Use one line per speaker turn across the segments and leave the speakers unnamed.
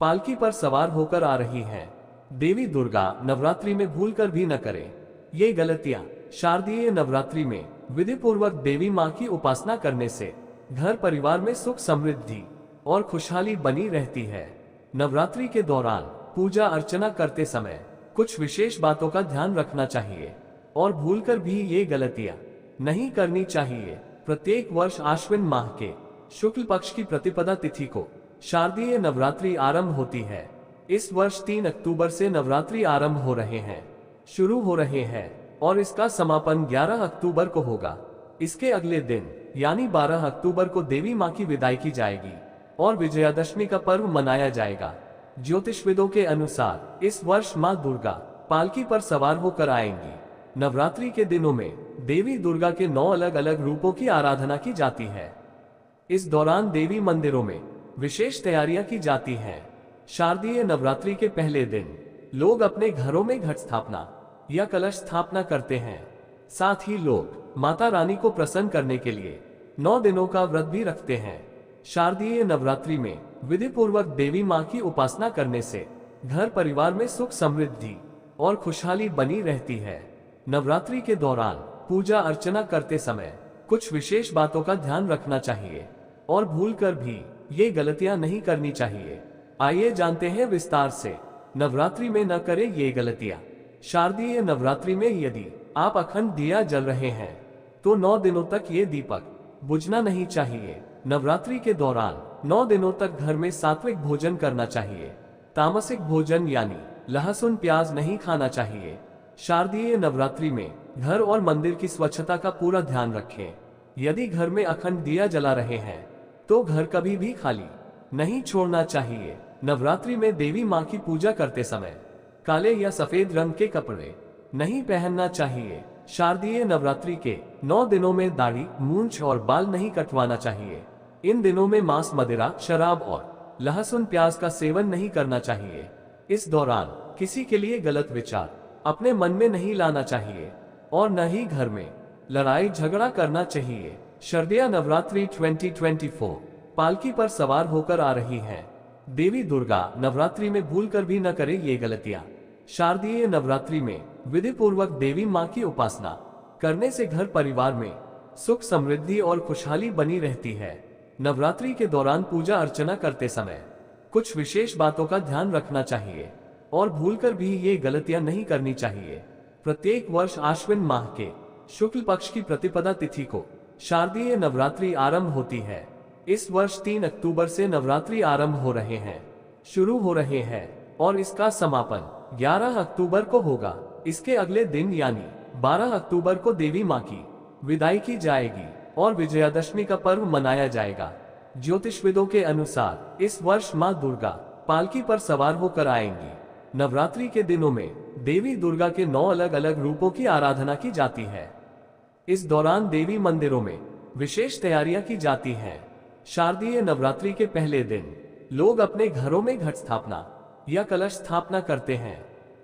पालकी पर सवार होकर आ रही हैं। देवी दुर्गा नवरात्रि में भूलकर भी न करें ये गलतियां। शारदीय नवरात्रि में विधि पूर्वक देवी मां की उपासना करने से घर परिवार में सुख समृद्धि और खुशहाली बनी रहती है। नवरात्रि के दौरान पूजा अर्चना करते समय कुछ विशेष बातों का ध्यान रखना चाहिए और भूलकर भी ये गलतियां नहीं करनी चाहिए। प्रत्येक वर्ष आश्विन माह के शुक्ल पक्ष की प्रतिपदा तिथि को शारदीय नवरात्रि आरंभ होती है। इस वर्ष 3 अक्टूबर से नवरात्रि आरंभ शुरू हो रहे हैं और इसका समापन 11 अक्टूबर को होगा। इसके अगले दिन यानी 12 अक्टूबर को देवी मां की विदाई की जाएगी और विजयादशमी का पर्व मनाया जाएगा। ज्योतिषविदों के अनुसार इस वर्ष मां दुर्गा पालकी पर सवार होकर आएंगी। नवरात्रि के दिनों में देवी दुर्गा के 9 अलग अलग रूपों की आराधना की जाती है। इस दौरान देवी मंदिरों में विशेष तैयारियां की जाती हैं। शारदीय नवरात्रि के पहले दिन लोग अपने घरों में घट स्थापना या कलश स्थापना करते हैं। साथ ही लोग माता रानी को प्रसन्न करने के लिए 9 दिनों का व्रत भी रखते हैं। शारदीय नवरात्रि में विधि पूर्वक देवी मां की उपासना करने से घर परिवार में सुख समृद्धि और खुशहाली बनी रहती है। नवरात्रि के दौरान पूजा अर्चना करते समय कुछ विशेष बातों का ध्यान रखना चाहिए और भूलकर भी ये गलतियां नहीं करनी चाहिए। आइए जानते हैं विस्तार से। नवरात्रि में न करें ये गलतियां। शारदीय नवरात्रि में यदि आप अखंड दिया जल रहे हैं तो 9 दिनों तक ये दीपक बुझना नहीं चाहिए। नवरात्रि के दौरान 9 दिनों तक घर में सात्विक भोजन करना चाहिए। तामसिक भोजन यानी लहसुन प्याज नहीं खाना चाहिए। शारदीय नवरात्रि में घर और मंदिर की स्वच्छता का पूरा ध्यान रखें। यदि घर में अखंड दिया जला रहे हैं तो घर कभी भी खाली नहीं छोड़ना चाहिए। नवरात्रि में देवी मां की पूजा करते समय काले या सफेद रंग के कपड़े नहीं पहनना चाहिए। शारदीय नवरात्रि के 9 दिनों में दाढ़ी, मूंछ और बाल नहीं कटवाना चाहिए। इन दिनों में मांस, मदिरा, शराब और लहसुन प्याज का सेवन नहीं करना चाहिए। इस दौरान किसी के लिए गलत विचार अपने मन में नहीं लाना चाहिए और न ही घर में लड़ाई झगड़ा करना चाहिए। शारदीय नवरात्रि 2024 पालकी पर सवार होकर आ रही हैं। देवी दुर्गा नवरात्रि में भूलकर भी न करें ये गलतियां। शारदीय नवरात्रि में विधि पूर्वक देवी मां की उपासना करने से घर परिवार में सुख समृद्धि और खुशहाली बनी रहती है। नवरात्रि के दौरान पूजा अर्चना करते समय कुछ विशेष बातों का ध्यान रखना चाहिए और भूलकर भी ये गलतियां नहीं करनी चाहिए। प्रत्येक वर्ष आश्विन माह के शुक्ल पक्ष की प्रतिपदा तिथि को शारदीय नवरात्रि आरंभ होती है। इस वर्ष 3 अक्टूबर से नवरात्रि आरंभ शुरू हो रहे हैं और इसका समापन 11 अक्टूबर को होगा। इसके अगले दिन यानी 12 अक्टूबर को देवी मां की विदाई की जाएगी और विजयादशमी का पर्व मनाया जाएगा। ज्योतिषविदों के अनुसार इस वर्ष मां दुर्गा पालकी पर सवार होकर आएंगी। नवरात्रि के दिनों में देवी दुर्गा के 9 अलग अलग रूपों की आराधना की जाती है। इस दौरान देवी मंदिरों में विशेष तैयारियां की जाती हैं। शारदीय नवरात्रि के पहले दिन लोग अपने घरों में घट स्थापना या कलश स्थापना करते हैं।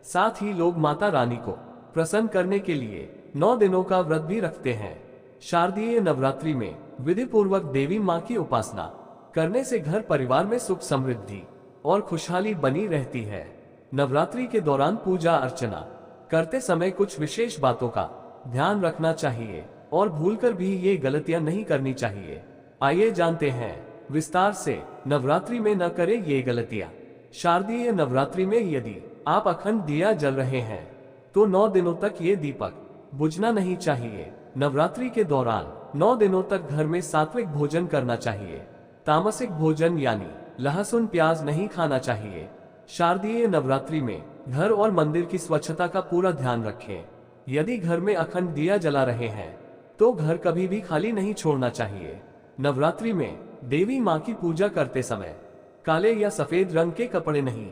साथ ही लोग माता रानी को प्रसन्न करने के लिए 9 दिनों का व्रत भी रखते हैं। शारदीय नवरात्रि में विधि पूर्वक देवी मां की उपासना करने से घर परिवार में सुख समृद्धि और खुशहाली बनी रहती है। नवरात्रि के दौरान पूजा अर्चना करते समय कुछ विशेष बातों का ध्यान रखना चाहिए और भूलकर भी ये गलतियां नहीं करनी चाहिए। आइए जानते हैं विस्तार से। नवरात्रि में न करें ये गलतियां। शारदीय नवरात्रि में यदि आप अखंड दिया जल रहे हैं तो 9 दिनों तक ये दीपक बुझना नहीं चाहिए। नवरात्रि के दौरान 9 दिनों तक घर में सात्विक भोजन करना चाहिए। तामसिक भोजन यानी लहसुन प्याज नहीं खाना चाहिए। शारदीय नवरात्रि में घर और मंदिर की स्वच्छता का पूरा ध्यान रखें। यदि घर में अखंड दिया जला रहे हैं तो घर कभी भी खाली नहीं छोड़ना चाहिए। नवरात्रि में देवी मां की पूजा करते समय काले या सफेद रंग के कपड़े नहीं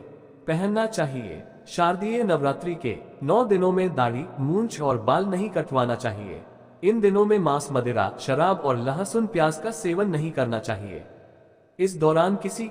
पहनना चाहिए। शारदीय नवरात्रि के 9 दिनों में दाढ़ी, मूंछ और बाल नहीं कटवाना चाहिए। इन दिनों में मांस, मदिरा, शराब और लहसुन प्याज का सेवन नहीं करना चाहिए। इस दौरान किसी